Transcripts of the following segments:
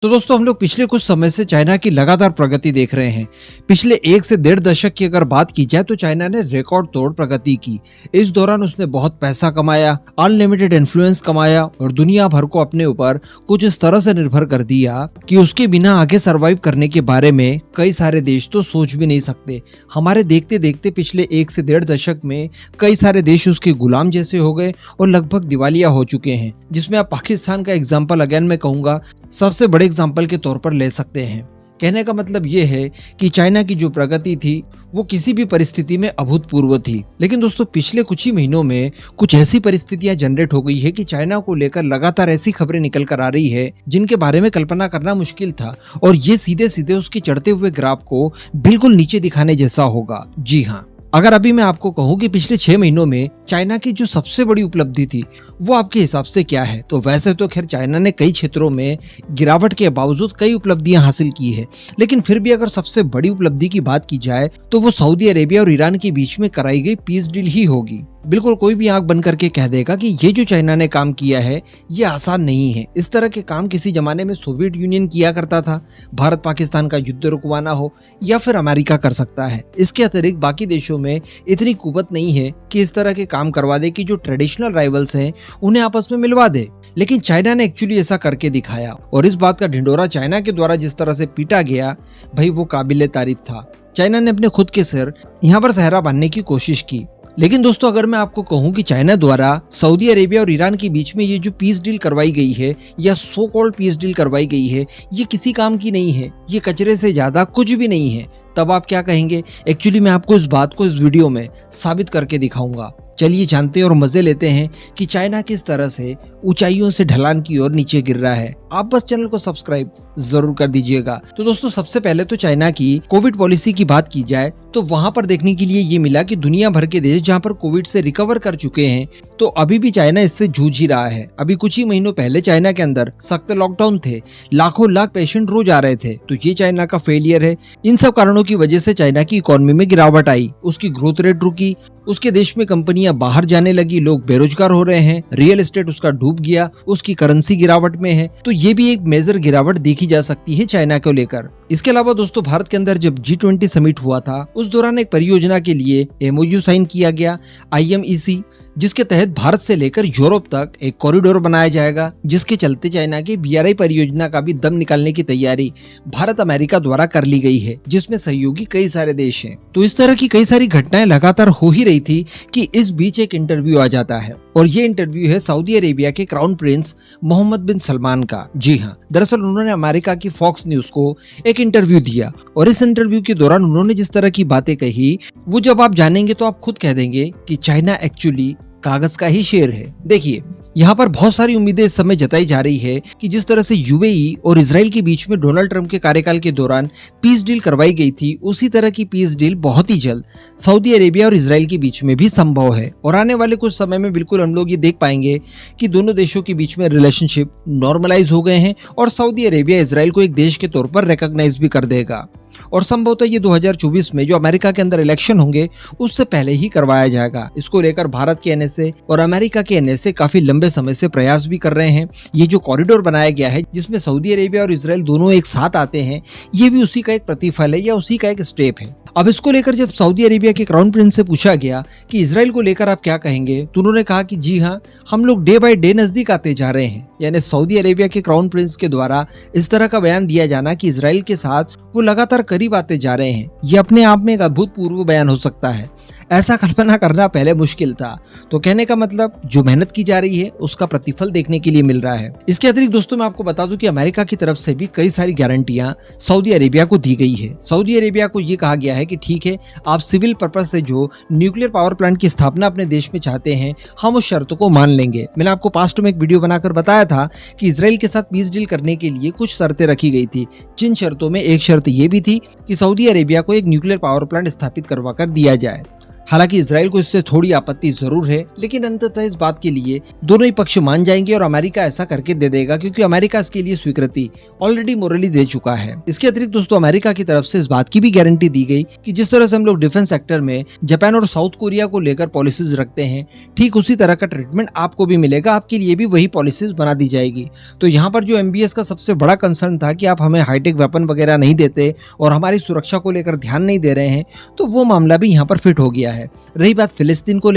तो दोस्तों हम लोग पिछले कुछ समय से चाइना की लगातार प्रगति देख रहे हैं। पिछले 1 से 1.5 दशक की अगर बात की जाए तो चाइना ने रिकॉर्ड तोड़ प्रगति की। इस दौरान उसने बहुत पैसा कमाया, अनलिमिटेड इन्फ्लुएंस कमाया और दुनिया भर को अपने ऊपर कुछ इस तरह से निर्भर कर दिया कि उसके बिना आगे सरवाइव करने के बारे में कई सारे देश तो सोच भी नहीं सकते। हमारे देखते देखते पिछले 1 से 1.5 दशक में कई सारे देश उसके गुलाम जैसे हो गए और लगभग दिवालिया हो चुके हैं, जिसमें आप पाकिस्तान का एग्जाम्पल अगेन मैं कहूंगा सबसे बड़े एग्जाम्पल के तौर पर ले सकते हैं। कहने का मतलब ये है कि चाइना की जो प्रगति थी वो किसी भी परिस्थिति में अभूतपूर्व थी। लेकिन दोस्तों पिछले कुछ ही महीनों में कुछ ऐसी परिस्थितियां जनरेट हो गई है कि चाइना को लेकर लगातार ऐसी खबरें निकल कर आ रही है जिनके बारे में कल्पना करना मुश्किल था, और ये सीधे सीधे उसके चढ़ते हुए ग्राफ को बिल्कुल नीचे दिखाने जैसा होगा। जी हाँ, अगर अभी मैं आपको कहूँ कि पिछले 6 महीनों में चाइना की जो सबसे बड़ी उपलब्धि थी वो आपके हिसाब से क्या है, तो वैसे तो खैर चाइना ने कई क्षेत्रों में गिरावट के बावजूद कई उपलब्धियां हासिल की है, लेकिन फिर भी अगर सबसे बड़ी उपलब्धि की बात की जाए तो वो सऊदी अरेबिया और ईरान के बीच में कराई गई पीस डील ही होगी। बिल्कुल कोई भी आंख बंद करके कह देगा कि ये जो चाइना ने काम किया है ये आसान नहीं है। इस तरह के काम किसी जमाने में सोवियत यूनियन किया करता था, भारत पाकिस्तान का युद्ध रुकवाना हो, या फिर अमेरिका कर सकता है। इसके अतिरिक्त बाकी देशों में इतनी कुवत नहीं है कि इस तरह के काम करवा दे कि जो ट्रेडिशनल राइवल्स हैं उन्हें आपस में मिलवा दे। लेकिन चाइना ने एक्चुअली ऐसा करके दिखाया, और इस बात का ढिंडोरा चाइना के द्वारा जिस तरह से पीटा गया भाई वो काबिले तारीफ था। चाइना ने अपने खुद के सिर यहाँ पर सहरा बांधने की कोशिश की। लेकिन दोस्तों अगर मैं आपको कहूं कि चाइना द्वारा सऊदी अरेबिया और ईरान के बीच में ये जो पीस डील करवाई गई है या सो कॉल्ड पीस डील करवाई गई है ये किसी काम की नहीं है, ये कचरे से ज्यादा कुछ भी नहीं है, तब आप क्या कहेंगे? एक्चुअली मैं आपको इस बात को इस वीडियो में साबित करके दिखाऊंगा। चलिए जानते हैं और मजे लेते हैं कि चाइना किस तरह से ऊंचाइयों से ढलान की ओर नीचे गिर रहा है। आप बस चैनल को सब्सक्राइब जरूर कर दीजिएगा। तो दोस्तों सबसे पहले तो चाइना की कोविड पॉलिसी की बात की जाए तो वहां पर देखने के लिए ये मिला कि दुनिया भर के देश जहां पर कोविड से रिकवर कर चुके हैं तो अभी भी चाइना इससे जूझ ही रहा है। अभी कुछ ही महीनों पहले चाइना के अंदर सख्त लॉकडाउन थे, लाखों लाख पेशेंट रोज आ रहे थे, तो ये चाइना का फेलियर है। इन सब कारणों की वजह से चाइना की इकोनॉमी में गिरावट आई, उसकी ग्रोथ रेट रुकी, उसके देश में कंपनियां बाहर जाने लगी, लोग बेरोजगार हो रहे हैं, रियल एस्टेट उसका डूब गया, उसकी करेंसी गिरावट में है। तो ये भी एक मेजर गिरावट देखी जा सकती है चाइना को लेकर। इसके अलावा दोस्तों भारत के अंदर जब G20 समिट हुआ था उस दौरान एक परियोजना के लिए MOU साइन किया गया IMEC, जिसके तहत भारत से लेकर यूरोप तक एक कॉरिडोर बनाया जाएगा, जिसके चलते चाइना की BRI परियोजना का भी दम निकालने की तैयारी भारत अमेरिका द्वारा कर ली गई है, जिसमें सहयोगी कई सारे देश हैं। तो इस तरह की कई सारी घटनाएं लगातार हो ही रही थी कि इस बीच एक इंटरव्यू आ जाता है, और ये इंटरव्यू है सऊदी अरेबिया के क्राउन प्रिंस मोहम्मद बिन सलमान का। जी हाँ, दरअसल उन्होंने अमेरिका की फॉक्स न्यूज को एक इंटरव्यू दिया, और इस इंटरव्यू के दौरान उन्होंने जिस तरह की बातें कही वो जब आप जानेंगे तो आप खुद कह देंगे कि चाइना एक्चुअली कागज का ही शेर है। देखिए यहाँ पर बहुत सारी उम्मीदें इस समय जताई जा रही है कि जिस तरह से UAE और इजराइल के बीच में डोनाल्ड ट्रंप के कार्यकाल के दौरान पीस डील करवाई गई थी, उसी तरह की पीस डील बहुत ही जल्द सऊदी अरेबिया और इजराइल के बीच में भी संभव है। और आने वाले कुछ समय में बिल्कुल हम लोग ये देख पाएंगे कि दोनों देशों के बीच में रिलेशनशिप नॉर्मलाइज हो गए हैं, और सऊदी अरेबिया इजराइल को एक देश के तौर पर रिकॉग्नाइज भी कर देगा। और संभवतः ये 2024 में जो अमेरिका के अंदर इलेक्शन होंगे उससे पहले ही करवाया जाएगा। इसको लेकर भारत के NSA और अमेरिका के NSA काफी लंबे समय से प्रयास भी कर रहे हैं। ये जो कॉरिडोर बनाया गया है जिसमें सऊदी अरेबिया और इजराइल दोनों एक साथ आते हैं, ये भी उसी का एक प्रतिफल है या उसी का एक स्टेप है। अब इसको लेकर जब सऊदी अरेबिया के क्राउन प्रिंस से पूछा गया कि इजराइल को लेकर आप क्या कहेंगे, तो उन्होंने कहा कि जी हाँ, हम लोग डे बाय डे नजदीक आते जा रहे हैं। यानी सऊदी अरेबिया के क्राउन प्रिंस के द्वारा इस तरह का बयान दिया जाना कि इजराइल के साथ वो लगातार करीब आते जा रहे हैं, ये अपने आप में एक अभूतपूर्व बयान हो सकता है। ऐसा कल्पना करना पहले मुश्किल था। तो कहने का मतलब जो मेहनत की जा रही है उसका प्रतिफल देखने के लिए मिल रहा है। इसके अतिरिक्त दोस्तों मैं आपको बता दूं कि अमेरिका की तरफ से भी कई सारी गारंटियां सऊदी अरेबिया को दी गई है। सऊदी अरेबिया को ये कहा गया है कि ठीक है, आप सिविल पर्पज से जो न्यूक्लियर पावर प्लांट की स्थापना अपने देश में चाहते हैं, हम उस शर्तों को मान लेंगे। मैंने आपको पास्ट में एक वीडियो बनाकर बताया था कि इजराइल के साथ पीस डील करने के लिए कुछ शर्तें रखी गई थी, जिन शर्तों में एक शर्त ये भी थी कि सऊदी अरेबिया को एक न्यूक्लियर पावर प्लांट स्थापित करवा कर दिया जाए। हालांकि इजराइल को इससे थोड़ी आपत्ति जरूर है, लेकिन अंततः इस बात के लिए दोनों ही पक्ष मान जाएंगे और अमेरिका ऐसा करके दे देगा, क्योंकि अमेरिका इसके लिए स्वीकृति ऑलरेडी मोरली दे चुका है। इसके अतिरिक्त दोस्तों अमेरिका की तरफ से इस बात की भी गारंटी दी गई कि जिस तरह से हम लोग डिफेंस सेक्टर में जापान और साउथ कोरिया को लेकर पॉलिसीज रखते हैं, ठीक उसी तरह का ट्रीटमेंट आपको भी मिलेगा, आपके लिए भी वही पॉलिसीज बना दी जाएगी। तो यहाँ पर जो MBS का सबसे बड़ा कंसर्न था कि आप हमें हाईटेक वेपन वगैरह नहीं देते और हमारी सुरक्षा को लेकर ध्यान नहीं दे रहे हैं, तो वो मामला भी यहाँ पर फिट हो गया है। रही बात फिलिस्तीन को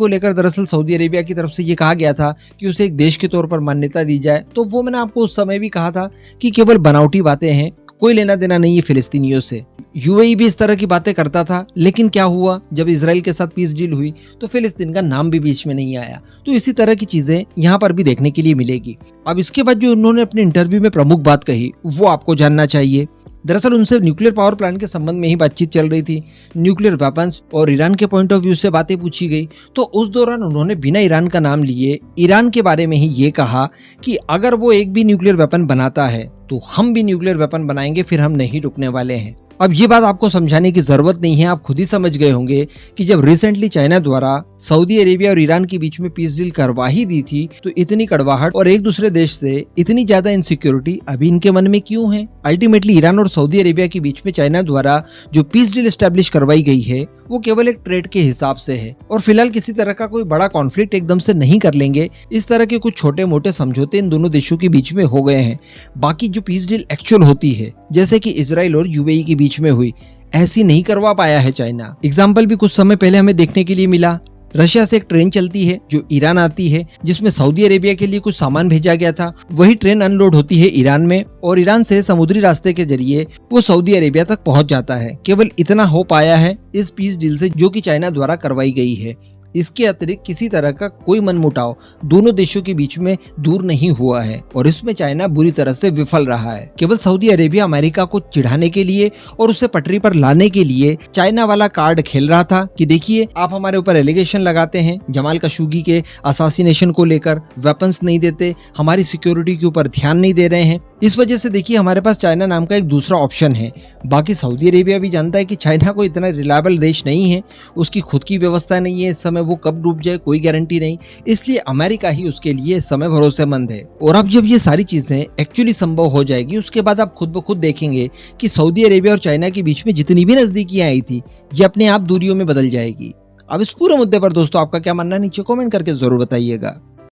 लेकर दरअसल सऊदी अरेबिया की तरफ से ये कहा गया था कि उसे एक देश के तौर पर मान्यता दी जाए, तो वो मैंने आपको उस समय भी कहा था कि केवल बनावटी बातें हैं, कोई लेना देना नहीं है फिलिस्तीनियों से। UAE भी इस तरह की बातें करता था, लेकिन क्या हुआ, जब इजराइल के साथ पीस डील हुई तो फिलिस्तीन का नाम भी बीच में नहीं आया। तो इसी तरह की चीजें यहाँ पर भी देखने के लिए मिलेगी। अब इसके बाद जो उन्होंने अपने इंटरव्यू में प्रमुख बात कही वो आपको जानना चाहिए। दरअसल उनसे न्यूक्लियर पावर प्लांट के संबंध में ही बातचीत चल रही थी, न्यूक्लियर वेपन्स और ईरान के पॉइंट ऑफ व्यू से बातें पूछी गई। तो उस दौरान उन्होंने बिना ईरान का नाम लिए ईरान के बारे में ही ये कहा कि अगर वो एक भी न्यूक्लियर वेपन बनाता है तो हम भी न्यूक्लियर वेपन बनाएंगे, फिर हम नहीं रुकने वाले हैं। अब ये बात आपको समझाने की जरूरत नहीं है, आप खुद ही समझ गए होंगे कि जब रिसेंटली चाइना द्वारा सऊदी अरेबिया और ईरान के बीच में पीस डील करवा ही दी थी, तो इतनी कड़वाहट और एक दूसरे देश से इतनी ज्यादा इनसिक्योरिटी अभी इनके मन में क्यों है? अल्टीमेटली ईरान और सऊदी अरेबिया के बीच में चाइना द्वारा जो पीस डील एस्टेब्लिश करवाई गई है वो केवल एक ट्रेड के हिसाब से है, और फिलहाल किसी तरह का कोई बड़ा कॉन्फ्लिक्ट एकदम से नहीं कर लेंगे। इस तरह के कुछ छोटे मोटे समझौते इन दोनों देशों के बीच में हो गए हैं। बाकी जो पीस डील एक्चुअल होती है, जैसे कि इजराइल और UAE के बीच में हुई, ऐसी नहीं करवा पाया है चाइना। एग्जाम्पल भी कुछ समय पहले हमें देखने के लिए मिला। रशिया से एक ट्रेन चलती है जो ईरान आती है, जिसमें सऊदी अरेबिया के लिए कुछ सामान भेजा गया था। वही ट्रेन अनलोड होती है ईरान में और ईरान से समुद्री रास्ते के जरिए वो सऊदी अरेबिया तक पहुंच जाता है। केवल इतना हो पाया है इस पीस डील से, जो कि चाइना द्वारा करवाई गई है। इसके अतिरिक्त किसी तरह का कोई मनमुटाव दोनों देशों के बीच में दूर नहीं हुआ है, और इसमें चाइना बुरी तरह से विफल रहा है। केवल सऊदी अरेबिया अमेरिका को चिढ़ाने के लिए और उसे पटरी पर लाने के लिए चाइना वाला कार्ड खेल रहा था कि देखिए आप हमारे ऊपर एलिगेशन लगाते हैं जमाल खशोगी के असासिनेशन को लेकर, वेपन्स नहीं देते, हमारी सिक्योरिटी के ऊपर ध्यान नहीं दे रहे हैं। इस वजह से देखिए हमारे पास चाइना नाम का एक दूसरा ऑप्शन है। बाकी सऊदी अरेबिया भी जानता है कि चाइना कोई इतना रिलायबल देश नहीं है, उसकी खुद की व्यवस्था नहीं है, इस समय वो कब डूब जाए कोई गारंटी नहीं, इसलिए अमेरिका ही उसके लिए इस समय भरोसेमंद है। और अब जब ये सारी चीजें एक्चुअली संभव हो जाएगी, उसके बाद आप खुद ब खुद देखेंगे कि सऊदी अरेबिया और चाइना के बीच में जितनी भी नजदीकियां आई थी, ये अपने आप दूरियों में बदल जाएगी। अब इस पूरे मुद्दे पर दोस्तों आपका क्या मानना है, नीचे कमेंट करके जरूर बताइएगा।